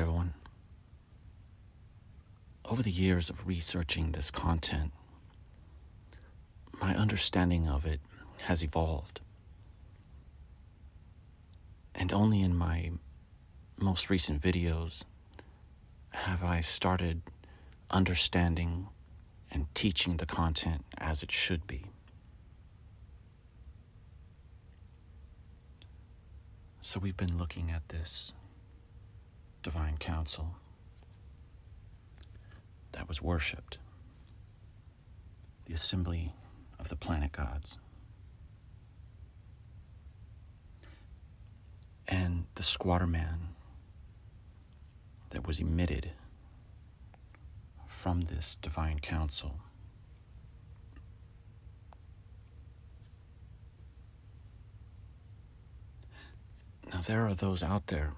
everyone. Over the years of researching this content, my understanding of it has evolved. And only in my most recent videos have I started understanding and teaching the content as it should be. So we've been looking at this divine council that was worshipped, the assembly of the planet gods, and the squatter man that was emitted from this divine council. Now, there are those out there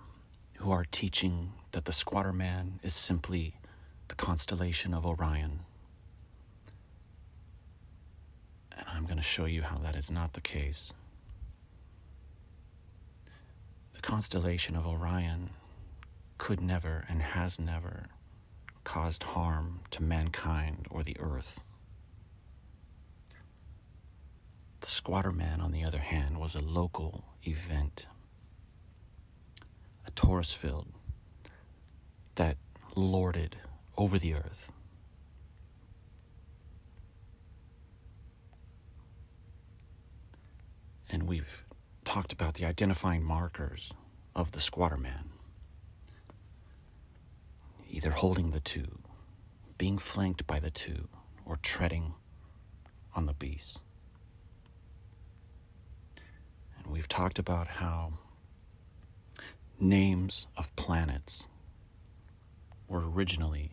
who are teaching that the squatter man is simply the constellation of Orion. And I'm going to show you how that is not the case. The constellation of Orion could never and has never caused harm to mankind or the earth. The squatter man, on the other hand, was a local event, a Taurus field that lorded over the earth. And we've talked about the identifying markers of the squatter man, either holding the two, being flanked by the two, or treading on the beast. And we've talked about how names of planets were originally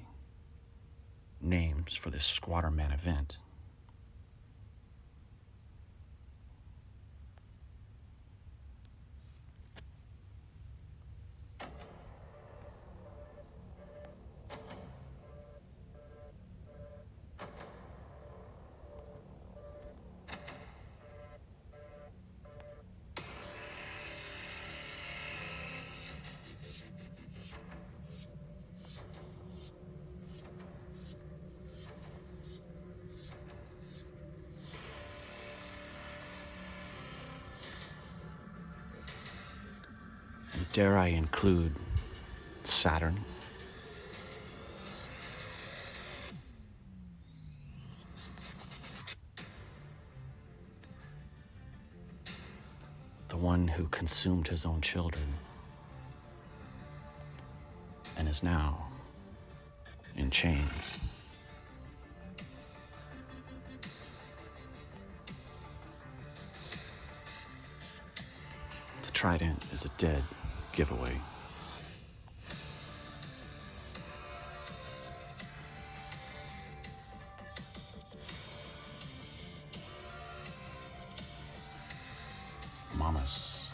names for this squatter man event. Dare I include Saturn? The one who consumed his own children and is now in chains. The trident is a dead giveaway. Momus,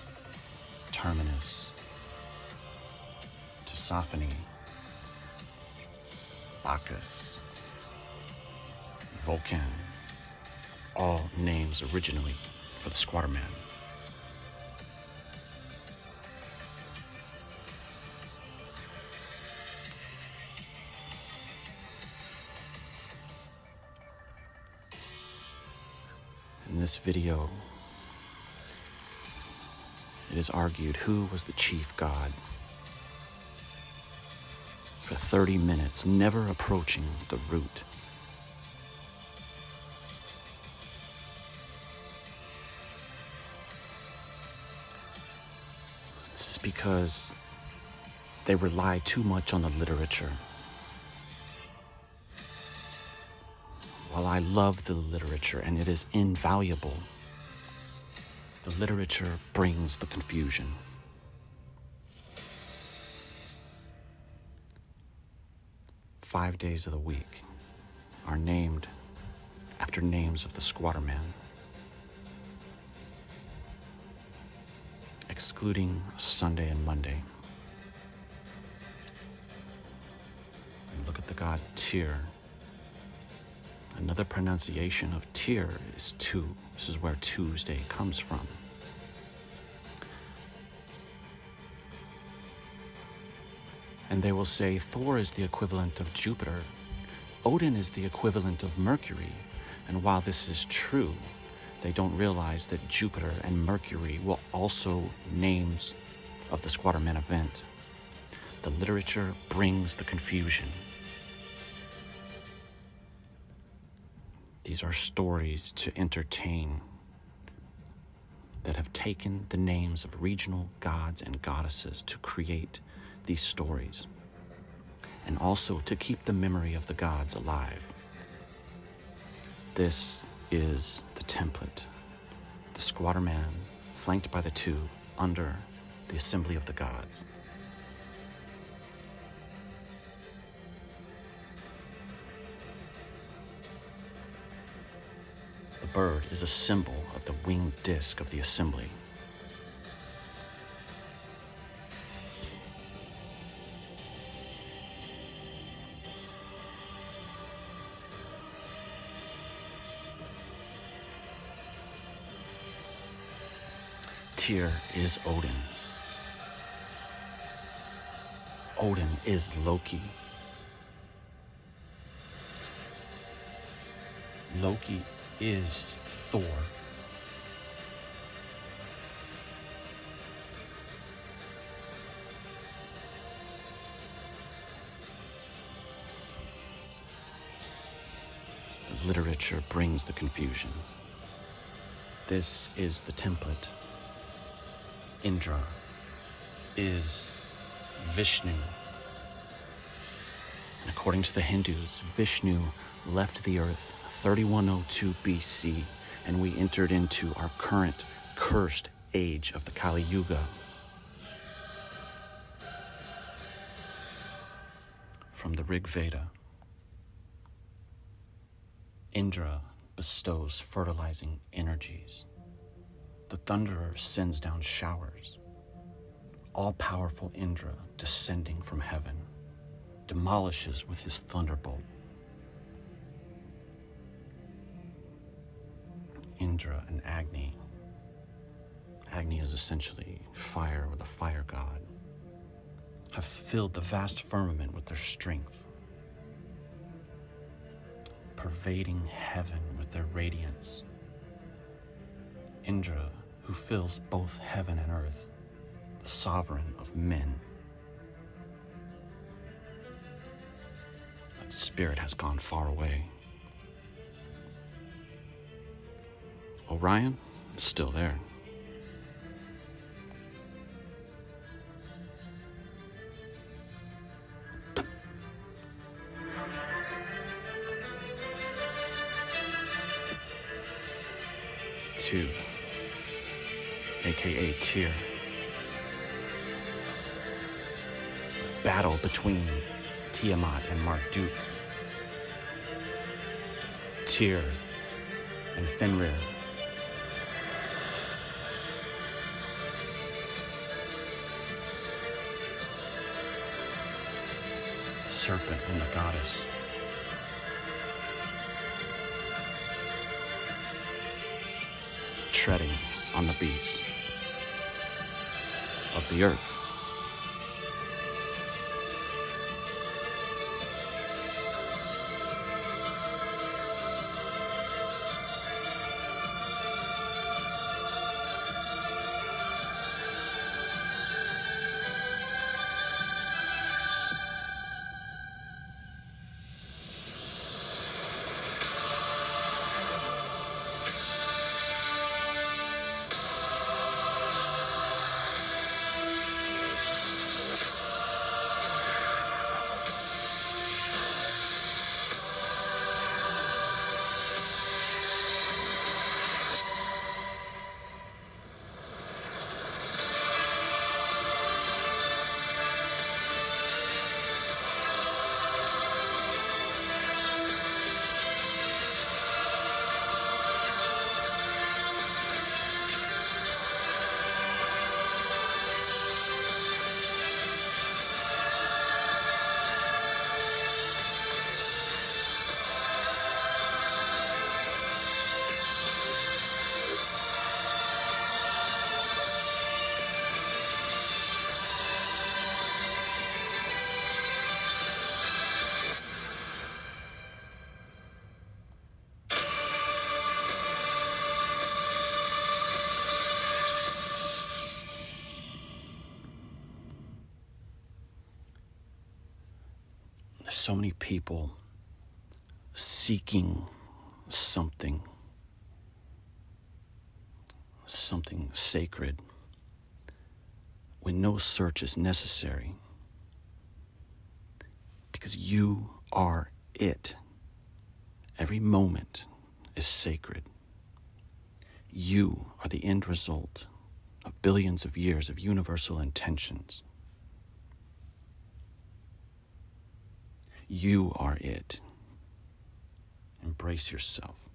Terminus, Tisiphone, Bacchus, Vulcan, all names originally for the squatter man. In this video, it is argued who was the chief god. For 30 minutes, never approaching the root. This is because they rely too much on the literature. While I love the literature and it is invaluable, the literature brings the confusion. 5 days of the week are named after names of the squatter man, excluding Sunday and Monday. And look at the god Tyr. Another pronunciation of Tyr is two. This is where Tuesday comes from. And they will say Thor is the equivalent of Jupiter, Odin is the equivalent of Mercury, and while this is true, they don't realize that Jupiter and Mercury were also names of the Squatterman event. The literature brings the confusion. These are stories to entertain that have taken the names of regional gods and goddesses to create these stories, and also to keep the memory of the gods alive. This is the template, the Squatter Man flanked by the two under the assembly of the gods. The bird is a symbol of the winged disc of the assembly. Tyr is Odin. Odin is Loki. Loki is Thor. The literature brings the confusion. This is the template. Indra is Vishnu. And according to the Hindus, Vishnu left the earth 3102 BC, and we entered into our current cursed age of the Kali Yuga. From the Rig Veda, Indra bestows fertilizing energies. The thunderer sends down showers. All-powerful Indra, descending from heaven, demolishes with his thunderbolt. Indra and Agni. Agni is essentially fire, or the fire god, have filled the vast firmament with their strength, pervading heaven with their radiance. Indra, who fills both heaven and earth, the sovereign of men. That spirit has gone far away. Orion is still there. Two, aka Tyr. Battle between Tiamat and Marduk. Tyr and Fenrir. The serpent and the goddess. Treading on the beasts of the earth. There's so many people seeking something sacred when no search is necessary, because you are it. Every moment is sacred. You are the end result of billions of years of universal intentions. You are it. Embrace yourself.